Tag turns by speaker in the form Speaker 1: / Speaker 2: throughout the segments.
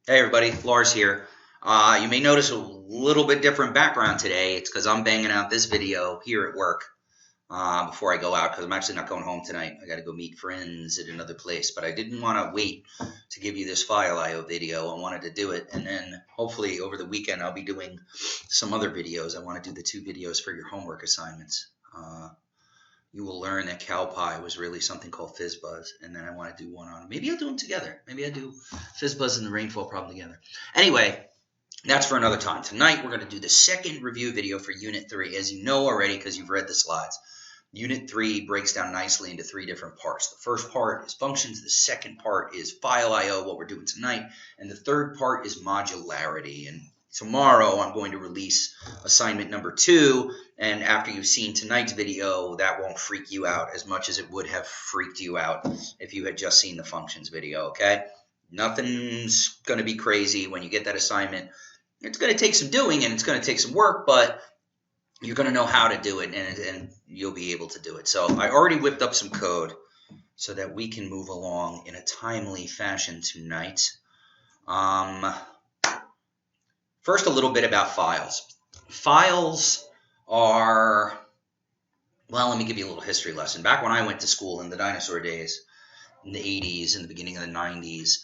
Speaker 1: Hey everybody, Lars here. You may notice a little bit different background today. It's because I'm banging out this video here at work before I go out because I'm actually not going home tonight. I got to go meet friends at another place, but I didn't want to wait to give you this file IO video. I wanted to do it, and then hopefully over the weekend I'll be doing some other videos. I want to do the 2 videos for your homework assignments. You will learn that cow pie was really something called fizz buzz, and then I want to do one on. Maybe I'll do them together. Maybe I do fizz buzz and the rainfall problem together. Anyway, that's for another time. Tonight we're going to do the second review video for Unit 3, as you know already because you've read the slides. Unit 3 breaks down nicely into 3 different parts. The first part is functions, the second part is file I/O, what we're doing tonight, and the third part is modularity. And tomorrow I'm going to release assignment number 2, and after you've seen tonight's video, that won't freak you out as much as it would have freaked you out if you had just seen the functions video, okay? Nothing's going to be crazy when you get that assignment. It's going to take some doing and it's going to take some work, but you're going to know how to do it and you'll be able to do it. So I already whipped up some code so that we can move along in a timely fashion tonight. First, a little bit about files. Files are, well, let me give you a little history lesson. Back when I went to school in the dinosaur days, in the 80s and the beginning of the 90s,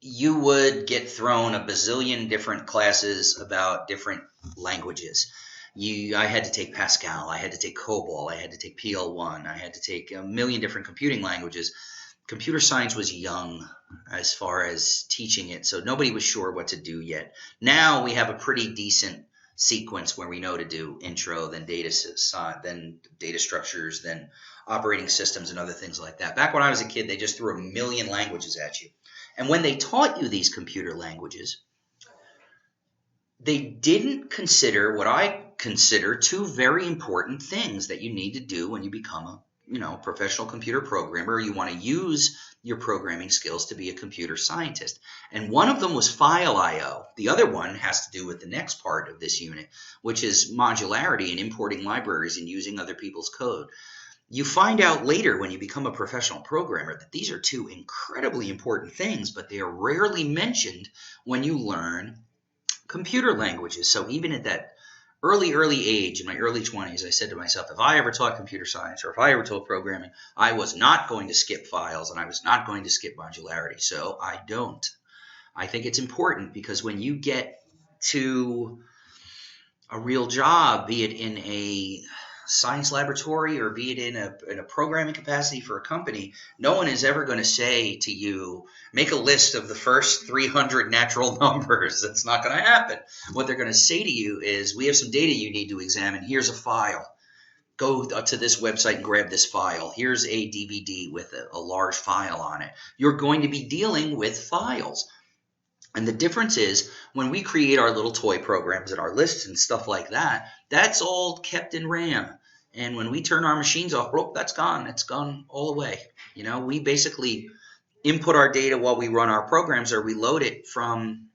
Speaker 1: you would get thrown a bazillion different classes about different languages. I had to take Pascal, I had to take COBOL, I had to take PL1, I had to take a million different computing languages. Computer science was young as far as teaching it, so nobody was sure what to do yet. Now we have a pretty decent sequence where we know to do intro, then data structures, then operating systems and other things like that. Back when I was a kid, they just threw a million languages at you. And when they taught you these computer languages, they didn't consider what I consider 2 very important things that you need to do when you become a professional computer programmer, or you want to use your programming skills to be a computer scientist. And one of them was file I/O. The other one has to do with the next part of this unit, which is modularity and importing libraries and using other people's code. You find out later when you become a professional programmer that these are 2 incredibly important things, but they are rarely mentioned when you learn computer languages. So even at that early age, in my early 20s, I said to myself, if I ever taught computer science or if I ever taught programming, I was not going to skip files and I was not going to skip modularity. So I don't. I think it's important because when you get to a real job, be it in a science laboratory or be it in a programming capacity for a company, no one is ever going to say to you, make a list of the first 300 natural numbers. That's not going to happen. What they're going to say to you is, we have some data you need to examine. Here's a file. Go to this website and grab this file. Here's a DVD with a large file on it. You're going to be dealing with files. And the difference is when we create our little toy programs and our lists and stuff like that, that's all kept in RAM. And when we turn our machines off, that's gone. It's gone all away. We basically input our data while we run our programs, or we load it from,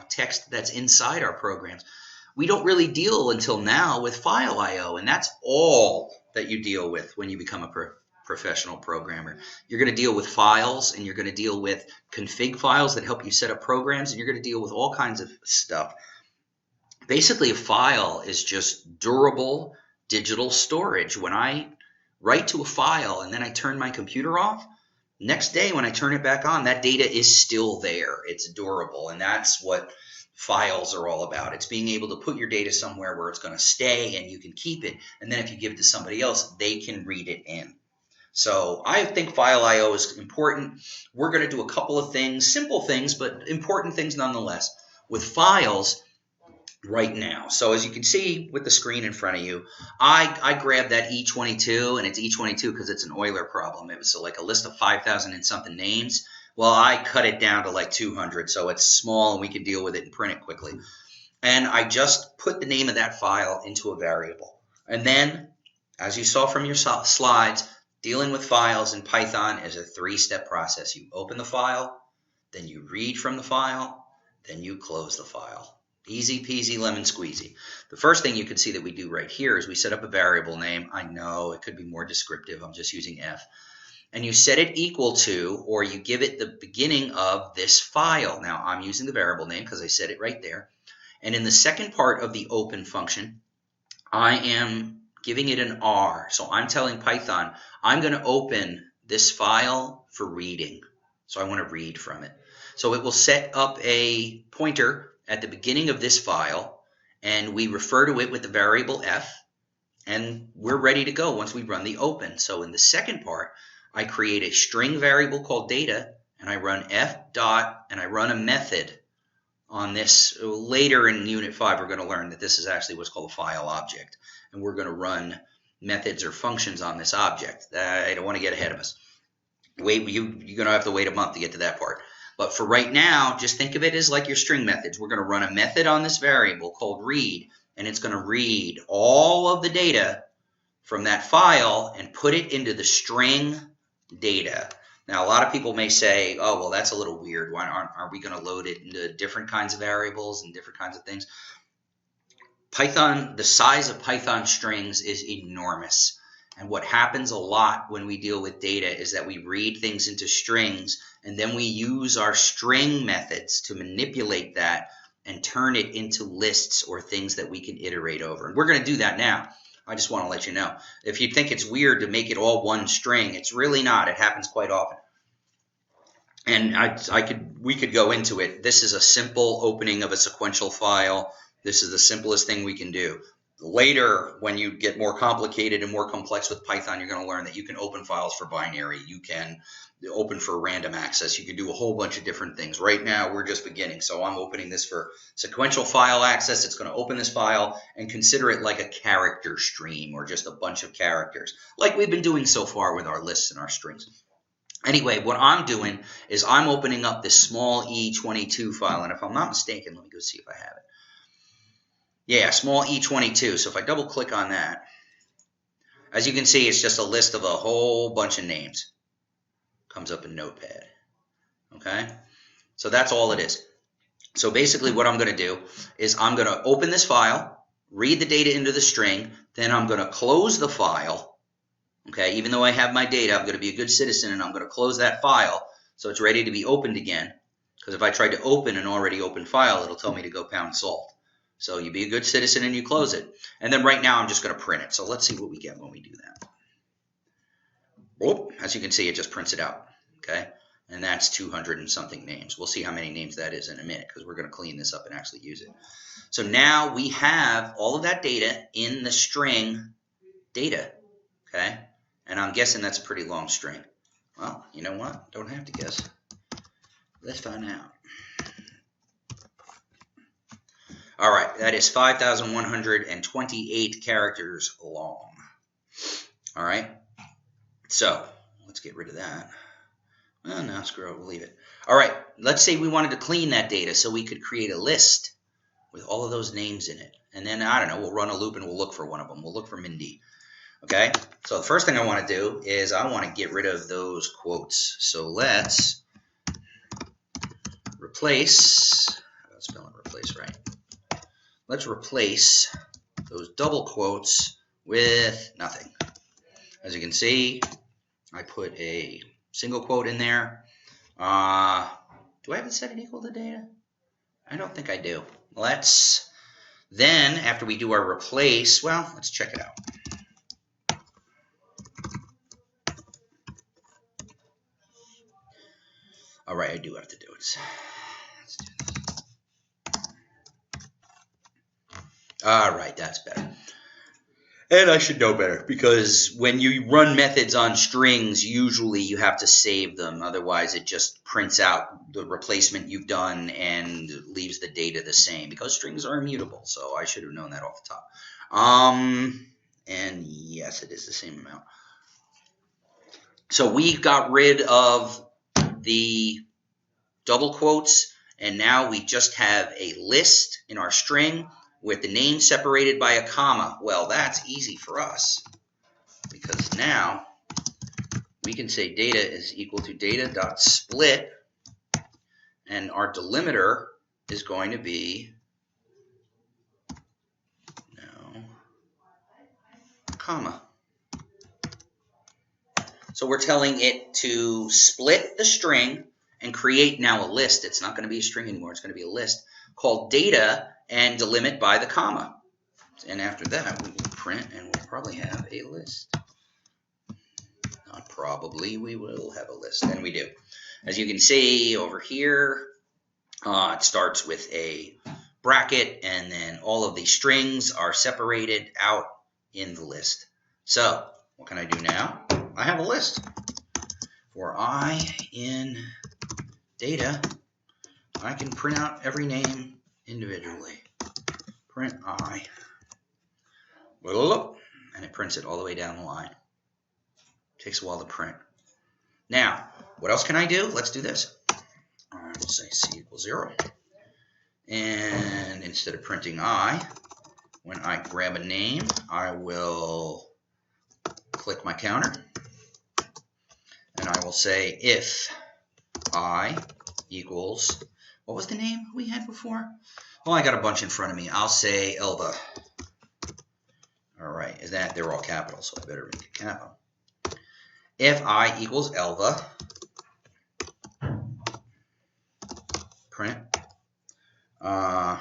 Speaker 1: text that's inside our programs. We don't really deal until now with file I/O, and that's all that you deal with when you become a professional programmer. You're going to deal with files, and you're going to deal with config files that help you set up programs, and you're going to deal with all kinds of stuff. Basically, a file is just durable digital storage. When I write to a file and then I turn my computer off, next day when I turn it back on, that data is still there. It's durable, and that's what files are all about. It's being able to put your data somewhere where it's going to stay and you can keep it, and then if you give it to somebody else, they can read it in. So I think file I/O is important. We're going to do a couple of things, simple things, but important things nonetheless, with files right now. So as you can see with the screen in front of you, I grabbed that E22, and it's E22 because it's an Euler problem. It was like a list of 5,000 and something names. Well, I cut it down to like 200, so it's small and we can deal with it and print it quickly. And I just put the name of that file into a variable. And then, as you saw from your slides, dealing with files in Python is a 3-step process. You open the file, then you read from the file, then you close the file. Easy peasy lemon squeezy. The first thing you can see that we do right here is we set up a variable name. I know it could be more descriptive. I'm just using F. and you set it equal to, or you give it the beginning of this file. Now, I'm using the variable name because I said it right there. And in the second part of the open function, I am giving it an R. So I'm telling Python, I'm going to open this file for reading. So I want to read from it. So it will set up a pointer at the beginning of this file, and we refer to it with the variable f, and we're ready to go once we run the open. So in the second part, I create a string variable called data, and I run f dot, and I run a method on this. Later in Unit 5, we're going to learn that this is actually what's called a file object, and we're going to run methods or functions on this object. I don't want to get ahead of us. You're going to have to wait a month to get to that part. But for right now, just think of it as like your string methods. We're going to run a method on this variable called read, and it's going to read all of the data from that file and put it into the string data. Now, a lot of people may say, oh, well, that's a little weird. Why aren't we going to load it into different kinds of variables and different kinds of things? Python, the size of Python strings is enormous. And what happens a lot when we deal with data is that we read things into strings, and then we use our string methods to manipulate that and turn it into lists or things that we can iterate over. And we're going to do that now. I just want to let you know. If you think it's weird to make it all one string, it's really not. It happens quite often. And we could go into it. This is a simple opening of a sequential file. This is the simplest thing we can do. Later, when you get more complicated and more complex with Python, you're going to learn that you can open files for binary. You can open for random access. You can do a whole bunch of different things. Right now, we're just beginning. So I'm opening this for sequential file access. It's going to open this file and consider it like a character stream or just a bunch of characters, like we've been doing so far with our lists and our strings. Anyway, what I'm doing is I'm opening up this small E22 file. And if I'm not mistaken, let me go see if I have it. Yeah, small E22. So if I double click on that, as you can see, it's just a list of a whole bunch of names. Comes up in Notepad. Okay? So that's all it is. So basically what I'm going to do is I'm going to open this file, read the data into the string, then I'm going to close the file. Okay? Even though I have my data, I'm going to be a good citizen and I'm going to close that file so it's ready to be opened again. Because if I tried to open an already open file, it'll tell me to go pound salt. So you be a good citizen and you close it. And then right now I'm just going to print it. So let's see what we get when we do that. Whoop, as you can see, it just prints it out. Okay, and that's 200 and something names. We'll see how many names that is in a minute because we're going to clean this up and actually use it. So now we have all of that data in the string data. Okay, and I'm guessing that's a pretty long string. Well, you know what? Don't have to guess. Let's find out. All right, that is 5,128 characters long. All right, so let's get rid of that. Well, no, screw it, we'll leave it. All right, let's say we wanted to clean that data so we could create a list with all of those names in it. And then, I don't know, we'll run a loop and we'll look for one of them. We'll look for Mindy. Okay, so the first thing I want to do is I want to get rid of those quotes. So let's replace, how about spelling replace right? Let's replace those double quotes with nothing. As you can see, I put a single quote in there. Do I have it set it equal to data? I don't think I do. Let's, then after we do our replace, well, let's check it out. All right, I do have to do it. Let's do this. All right, that's better. And I should know better because when you run methods on strings, usually you have to save them. Otherwise, it just prints out the replacement you've done and leaves the data the same because strings are immutable. So I should have known that off the top. And yes, it is the same amount. So we got rid of the double quotes, and now we just have a list in our string with the name separated by a comma. Well, that's easy for us because now we can say data is equal to data.split, and our delimiter is going to be comma. So we're telling it to split the string and create now a list. It's not going to be a string anymore. It's going to be a list called data and delimit by the comma. And after that, we will print and we'll probably have a list. Not probably, we will have a list. And we do. As you can see over here, it starts with a bracket, and then all of these strings are separated out in the list. So what can I do now? I have a list. For I in data, I can print out every name individually. Print I. And it prints it all the way down the line. Takes a while to print. Now, what else can I do? Let's do this. Let's say C equals 0. And instead of printing I, when I grab a name, I will click my counter. And I will say if I equals, what was the name we had before? Well, I got a bunch in front of me. I'll say Elva. All right, is that they're all capital, so I better make it capital. If I equals Elva, print I,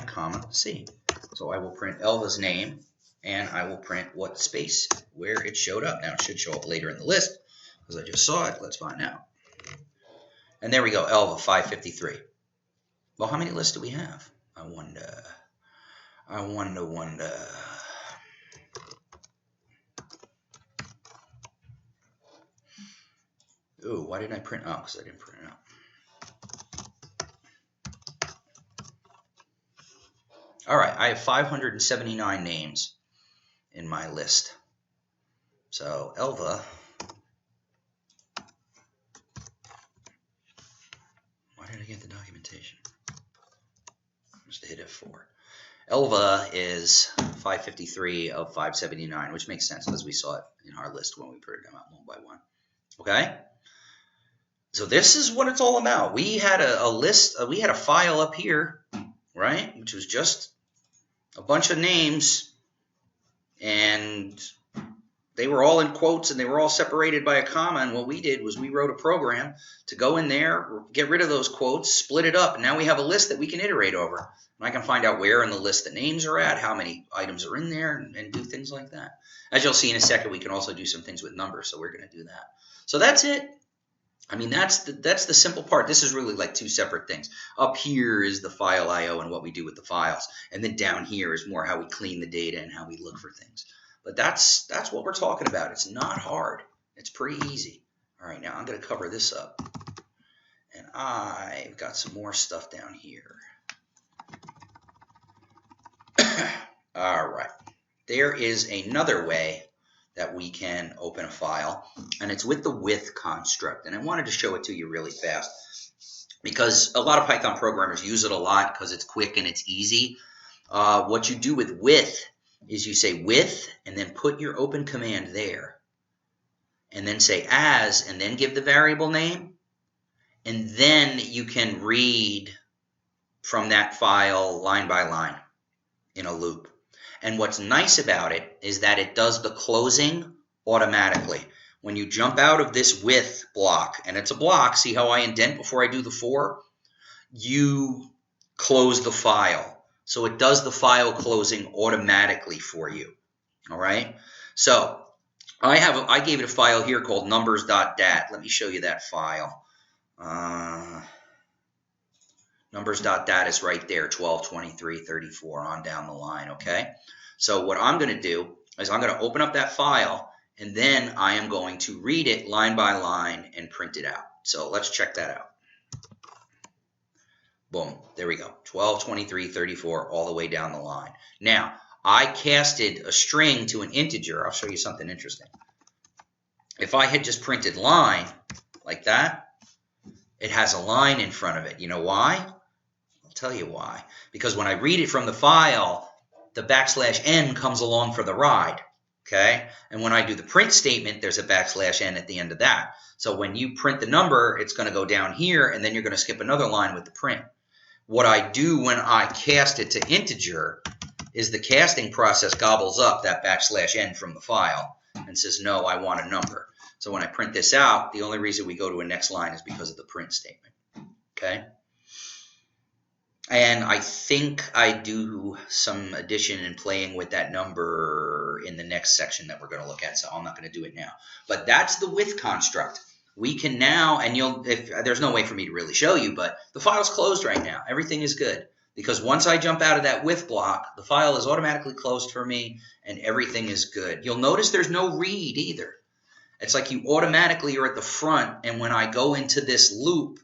Speaker 1: comma, C. So I will print Elva's name, and I will print what space, where it showed up. Now it should show up later in the list, because I just saw it. Let's find out. And there we go, Elva 553. Well, how many lists do we have? I wonder. Ooh, why didn't I print out? Because I didn't print it out. All right, I have 579 names in my list. So Elva, why did I get the documentation? I must have hit F4. Elva is 553 of 579, which makes sense because we saw it in our list when we printed them out one by one. Okay? So this is what it's all about. We had a list, we had a file up here, right, which was just a bunch of names, and they were all in quotes, and they were all separated by a comma, and what we did was we wrote a program to go in there, get rid of those quotes, split it up, and now we have a list that we can iterate over. And I can find out where in the list the names are at, how many items are in there, and do things like that. As you'll see in a second, we can also do some things with numbers, so we're going to do that. So that's it. I mean, that's the simple part. This is really like two separate things. Up here is the file I/O and what we do with the files. And then down here is more how we clean the data and how we look for things. But that's what we're talking about. It's not hard. It's pretty easy. All right, now I'm going to cover this up. And I've got some more stuff down here. All right. There is another way that we can open a file, and it's with the with construct. And I wanted to show it to you really fast because a lot of Python programmers use it a lot because it's quick and it's easy. What you do with is you say with and then put your open command there, and then say as and then give the variable name, and then you can read from that file line by line in a loop. And what's nice about it is that it does the closing automatically. When you jump out of this with block, and it's a block, see how I indent before I do the for? You close the file. So it does the file closing automatically for you. All right? So I gave it a file here called numbers.dat. Let me show you that file. Numbers.dat is right there, 12, 23, 34, on down the line, okay? So what I'm going to do is I'm going to open up that file, and then I am going to read it line by line and print it out. So let's check that out. Boom, there we go, 12, 23, 34, all the way down the line. Now, I casted a string to an integer. I'll show you something interesting. If I had just printed line like that, it has a line in front of it. You know why? I'll tell you why. Because when I read it from the file, the \n comes along for the ride, okay? And when I do the print statement, there's a \n at the end of that. So when you print the number, it's going to go down here, and then you're going to skip another line with the print. What I do when I cast it to integer is the casting process gobbles up that \n from the file, and says, no, I want a number. So when I print this out, the only reason we go to a next line is because of the print statement. Okay? And I think I do some addition and playing with that number in the next section that we're going to look at, so I'm not going to do it now. But that's the with construct. We can now, and there's no way for me to really show you, but the file's closed right now. Everything is good. Because once I jump out of that with block, the file is automatically closed for me, and everything is good. You'll notice there's no read either. It's like you automatically are at the front, and when I go into this loop,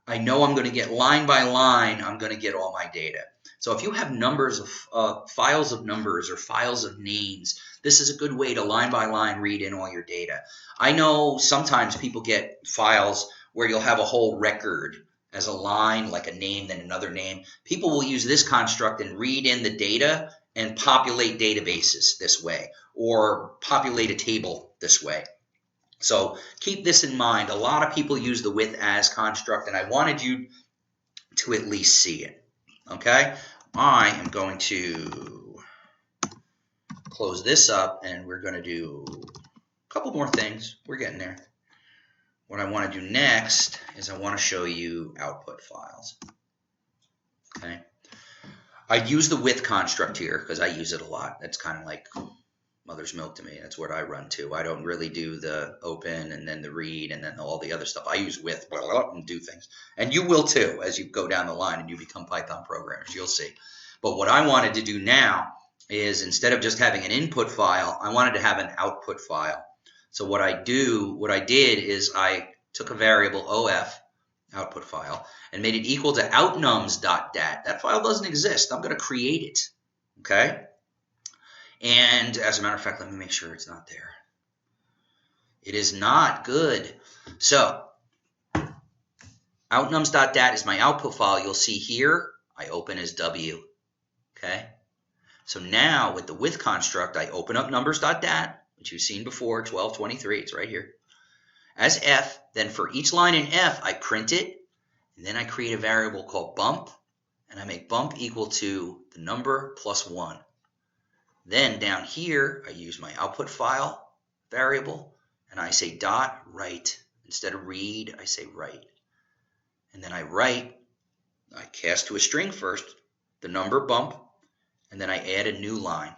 Speaker 1: I know I'm going to get line by line, I'm going to get all my data. So if you have numbers of files of numbers or files of names, this is a good way to line by line read in all your data. I know sometimes people get files where you'll have a whole record as a line, like a name, then another name. People will use this construct and read in the data and populate databases this way, or populate a table this way. So keep this in mind. A lot of people use the with as construct, and I wanted you to at least see it. Okay? I am going to close this up, and we're going to do a couple more things. We're getting there. What I want to do next is I want to show you output files. Okay? I use the with construct here because I use it a lot. That's kind of like mother's milk to me. That's what I run to. I don't really do the open and then the read and then all the other stuff. I use with and do things. And you will too as you go down the line and you become Python programmers. You'll see. But what I wanted to do now is, instead of just having an input file, I wanted to have an output file. So what I did is I took a variable OF, output file, and made it equal to outnums.dat. That file doesn't exist. I'm going to create it. Okay? And as a matter of fact, let me make sure it's not there. It is not. Good. So outnums.dat is my output file. You'll see here I open as W. Okay? So now with the with construct, I open up numbers.dat, which you've seen before, 1223. It's right here. As F, then for each line in F, I print it, and then I create a variable called bump, and I make bump equal to the number plus 1. Then down here, I use my output file variable, and I say dot write. Instead of read, I say write. And then I write, I cast to a string first, the number bump, and then I add a new line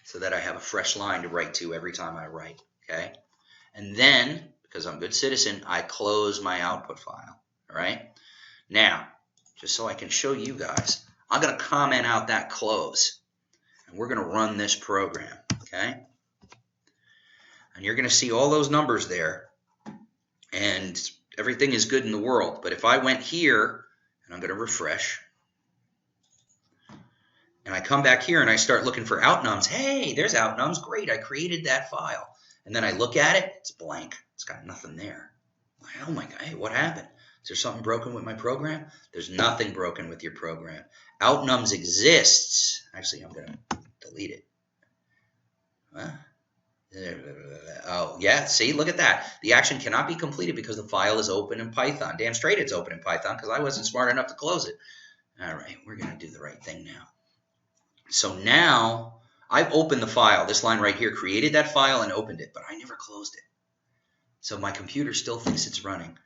Speaker 1: so that I have a fresh line to write to every time I write. Okay? And then, because I'm a good citizen, I close my output file. All right? Now, just so I can show you guys, I'm going to comment out that close. And we're going to run this program, okay? And you're going to see all those numbers there, and everything is good in the world. But if I went here, and I'm going to refresh, and I come back here and I start looking for outnums, hey, there's outnums, great, I created that file. And then I look at it, it's blank, it's got nothing there. Oh my God, hey, what happened? Is there something broken with my program? There's nothing broken with your program. Outnums exists. Actually, I'm going to delete it. Huh? Oh, yeah, see, look at that. The action cannot be completed because the file is open in Python. Damn straight it's open in Python because I wasn't smart enough to close it. All right, we're going to do the right thing now. So now I've opened the file. This line right here created that file and opened it, but I never closed it. So my computer still thinks it's running.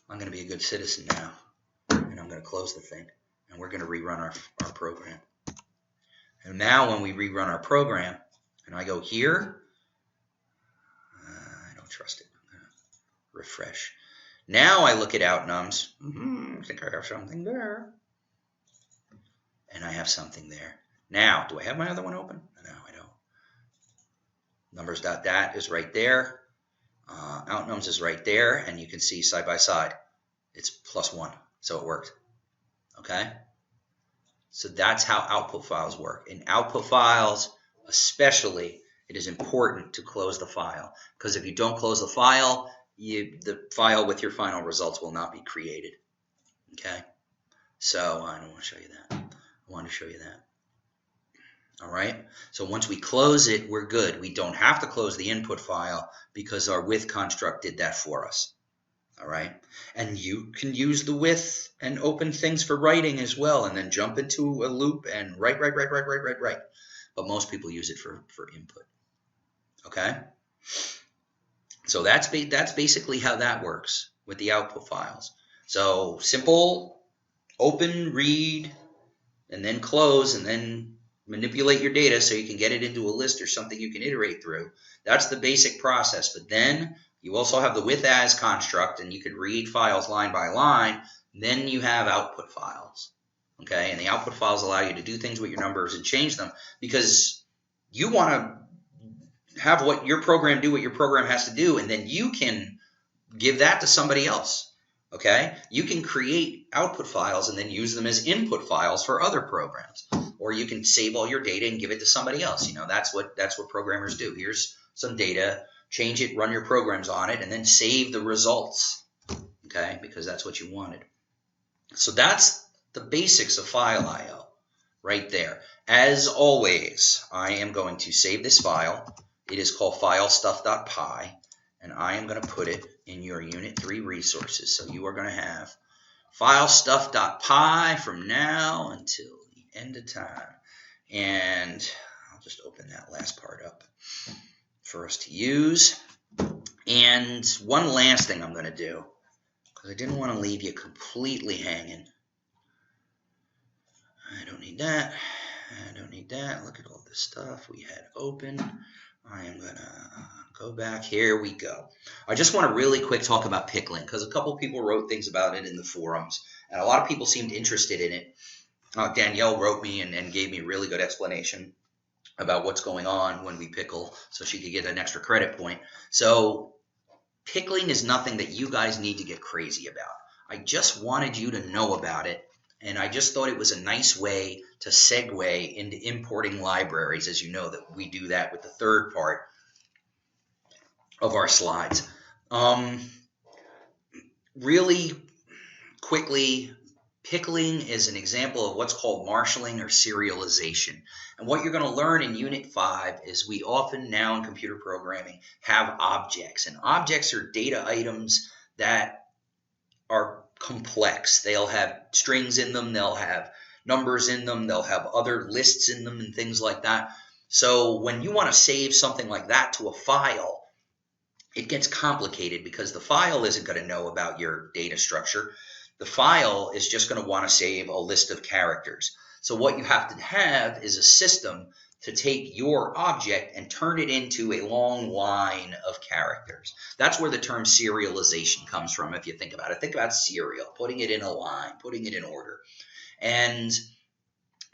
Speaker 1: I'm going to be a good citizen now, and I'm going to close the thing, and we're going to rerun our program. And now when we rerun our program, and I go here, I don't trust it. I'm going to refresh. Now I look at outnums. I think I have something there. And I have something there. Now, do I have my other one open? No, I don't. Numbers.dat is right there. Outnums is right there, and you can see side by side, it's +1, so it worked. Okay? So that's how output files work. In output files, especially, it is important to close the file, because if you don't close the file, the file with your final results will not be created. Okay? So I don't want to show you that. I want to show you that. All right, so once we close it, we're good. We don't have to close the input file because our with construct did that for us. All right, and you can use the with and open things for writing as well, and then jump into a loop and write. But most people use it for input. Okay, so that's basically how that works with the output files. So simple, open, read, and then close, and then manipulate your data so you can get it into a list or something you can iterate through. That's the basic process. But then you also have the with as construct, and you could read files line by line. Then you have output files. Okay, and the output files allow you to do things with your numbers and change them because you want to have what your program do what your program has to do, and then you can give that to somebody else. Okay, you can create output files and then use them as input files for other programs, or you can save all your data and give it to somebody else. That's what programmers do. Here's some data, change it, run your programs on it, and then save the results. Okay, because that's what you wanted. So that's the basics of file I/O right there. As always, I am going to save this file. It is called filestuff.py, and I am going to put it in your Unit 3 resources. So you are going to have filestuff.py from now until the end of time. And I'll just open that last part up for us to use. And one last thing I'm going to do, because I didn't want to leave you completely hanging. I don't need that. I don't need that. Look at all this stuff we had open. I am going to go back. Here we go. I just want to really quick talk about pickling because a couple of people wrote things about it in the forums, and a lot of people seemed interested in it. Danielle wrote me and gave me a really good explanation about what's going on when we pickle so she could get an extra credit point. So pickling is nothing that you guys need to get crazy about. I just wanted you to know about it, and I just thought it was a nice way to segue into importing libraries. As you know, that we do that with the third part of our slides. Really quickly, pickling is an example of what's called marshalling or serialization. And what you're going to learn in Unit 5 is we often now in computer programming have objects. And objects are data items that are complex. They'll have strings in them, they'll have numbers in them, they'll have other lists in them and things like that. So when you want to save something like that to a file, it gets complicated because the file isn't going to know about your data structure. The file is just going to want to save a list of characters. So what you have to have is a system to take your object and turn it into a long line of characters. That's where the term serialization comes from, if you think about it. Think about serial, putting it in a line, putting it in order. And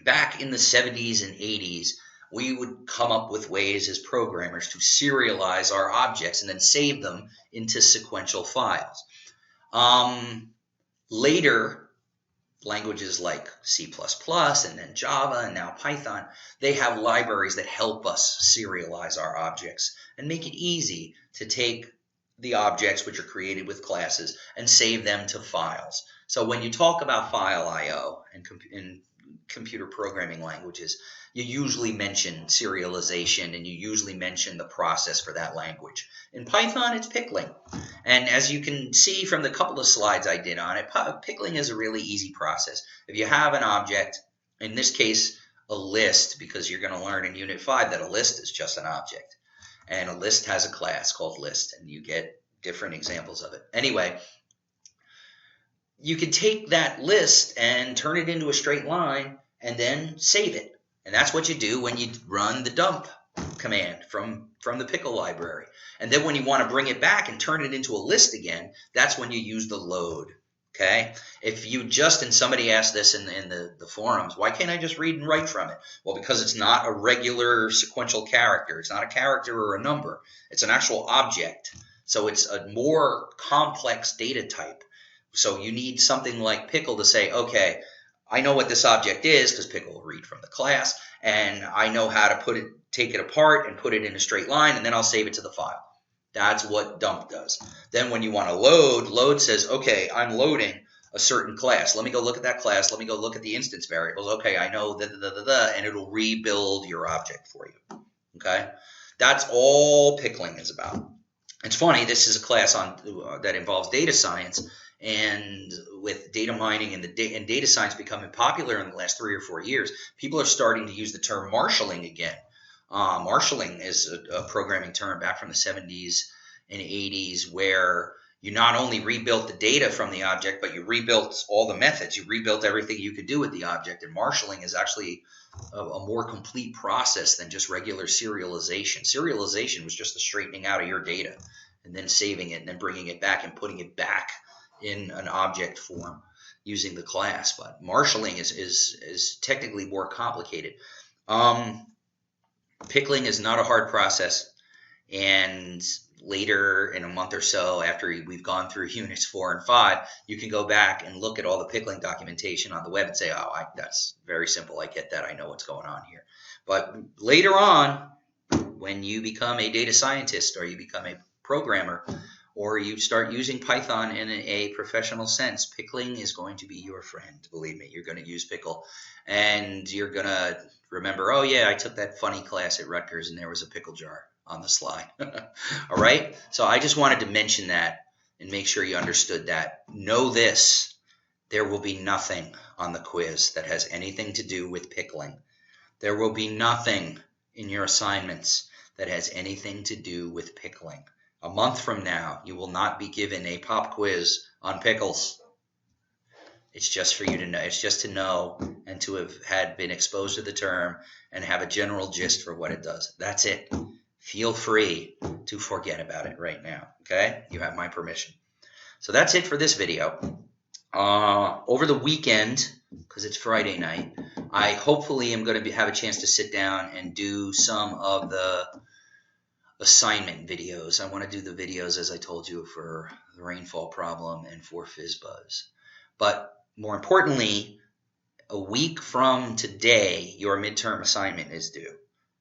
Speaker 1: back in the 70s and 80s, we would come up with ways as programmers to serialize our objects and then save them into sequential files. Later, languages like C++ and then Java and now Python, they have libraries that help us serialize our objects and make it easy to take the objects which are created with classes and save them to files. So when you talk about file I/O in computer programming languages, you usually mention serialization and you usually mention the process for that language. In Python, it's pickling. And as you can see from the couple of slides I did on it, pickling is a really easy process. If you have an object, in this case, a list, because you're going to learn in Unit 5 that a list is just an object. And a list has a class called list, and you get different examples of it. Anyway, you can take that list and turn it into a straight line and then save it. And that's what you do when you run the dump command from the pickle library. And then when you want to bring it back and turn it into a list again, that's when you use the load. Okay? If you just, and somebody asked this in the forums, why can't I just read and write from it? Well, because it's not a regular sequential character. It's not a character or a number. It's an actual object. So it's a more complex data type. So you need something like pickle to say, okay, I know what this object is because pickle will read from the class, and I know how to take it apart and put it in a straight line, and then I'll save it to the file. That's what dump does. Then when you want to load says, okay, I'm loading a certain class. Let me go look at that class. Let me go look at the instance variables. Okay, I know and it'll rebuild your object for you. Okay, that's all pickling is about. It's funny, this is a class that involves data science, and with data mining and data science becoming popular in the last 3 or 4 years, people are starting to use the term marshalling again. Marshalling is a programming term back from the 70s and 80s where you not only rebuilt the data from the object, but you rebuilt all the methods. You rebuilt everything you could do with the object. And marshalling is actually a more complete process than just regular serialization. Serialization was just the straightening out of your data and then saving it and then bringing it back and putting it back in an object form using the class. But marshalling is technically more complicated. Pickling is not a hard process, and later in a month or so after we've gone through units 4 and 5, you can go back and look at all the pickling documentation on the web and say, oh, that's very simple. I get that. I know what's going on here. But later on, when you become a data scientist or you become a programmer or you start using Python in a professional sense, pickling is going to be your friend. Believe me, you're going to use pickle, and you're going to remember, oh, yeah, I took that funny class at Rutgers, and there was a pickle jar on the slide. All right? So I just wanted to mention that and make sure you understood that. Know this. There will be nothing on the quiz that has anything to do with pickling. There will be nothing in your assignments that has anything to do with pickling. A month from now, you will not be given a pop quiz on pickles. It's just for you to know. It's just to know and to have been exposed to the term and have a general gist for what it does. That's it. Feel free to forget about it right now. Okay? You have my permission. So that's it for this video. Over the weekend, because it's Friday night, I hopefully am going to have a chance to sit down and do some of the assignment videos. I want to do the videos, as I told you, for the rainfall problem and for FizzBuzz. But more importantly, a week from today, your midterm assignment is due.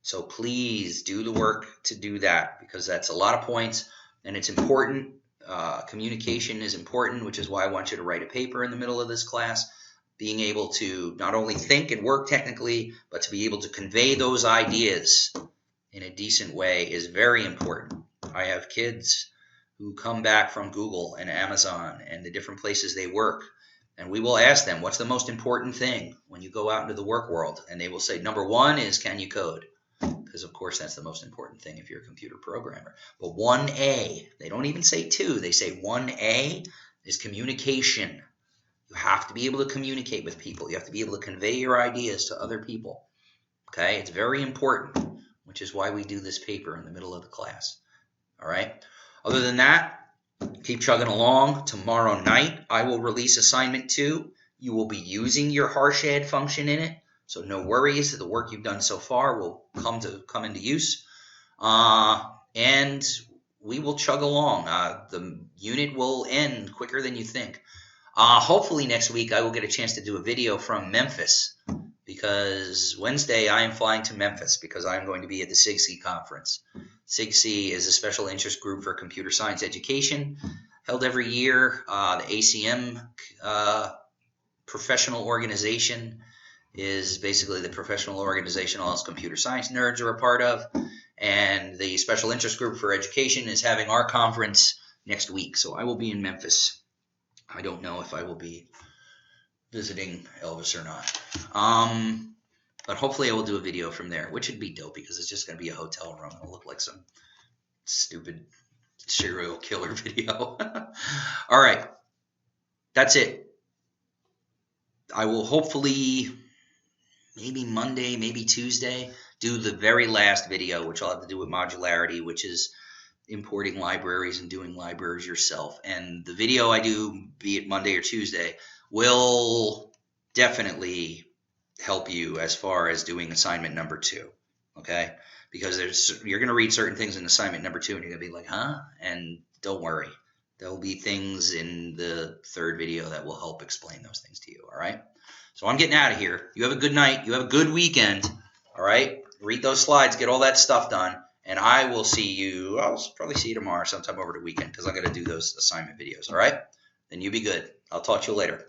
Speaker 1: So please do the work to do that, because that's a lot of points and it's important. Communication is important, which is why I want you to write a paper in the middle of this class. Being able to not only think and work technically, but to be able to convey those ideas in a decent way is very important. I have kids who come back from Google and Amazon and the different places they work, and we will ask them, what's the most important thing when you go out into the work world? And they will say, number 1 is, can you code? Because, of course, that's the most important thing if you're a computer programmer. But 1A, they don't even say 2. They say 1A is communication. You have to be able to communicate with people. You have to be able to convey your ideas to other people. Okay? It's very important, which is why we do this paper in the middle of the class. All right? Other than that, keep chugging along. Tomorrow night, I will release assignment 2. You will be using your harsh add function in it. So no worries. The work you've done so far will come into use. And we will chug along. The unit will end quicker than you think. Hopefully next week I will get a chance to do a video from Memphis, because Wednesday I am flying to Memphis because I am going to be at the SIGC conference. SIGC is a special interest group for computer science education held every year. The ACM professional organization is basically the professional organization all us computer science nerds are a part of. And the special interest group for education is having our conference next week. So I will be in Memphis. I don't know if I will be visiting Elvis or not. But hopefully I will do a video from there, which would be dope because it's just going to be a hotel room. It'll look like some stupid serial killer video. All right. That's it. I will hopefully, maybe Monday, maybe Tuesday, do the very last video, which I'll have to do with modularity, which is importing libraries and doing libraries yourself. And the video I do, be it Monday or Tuesday, will definitely help you as far as doing assignment number 2, okay? Because you're going to read certain things in assignment number 2, and you're going to be like, huh? And don't worry. There will be things in the 3rd video that will help explain those things to you, all right? So I'm getting out of here. You have a good night. You have a good weekend, all right? Read those slides. Get all that stuff done. And I will see you, I'll probably see you tomorrow sometime over the weekend because I'm going to do those assignment videos, all right? Then you be good. I'll talk to you later.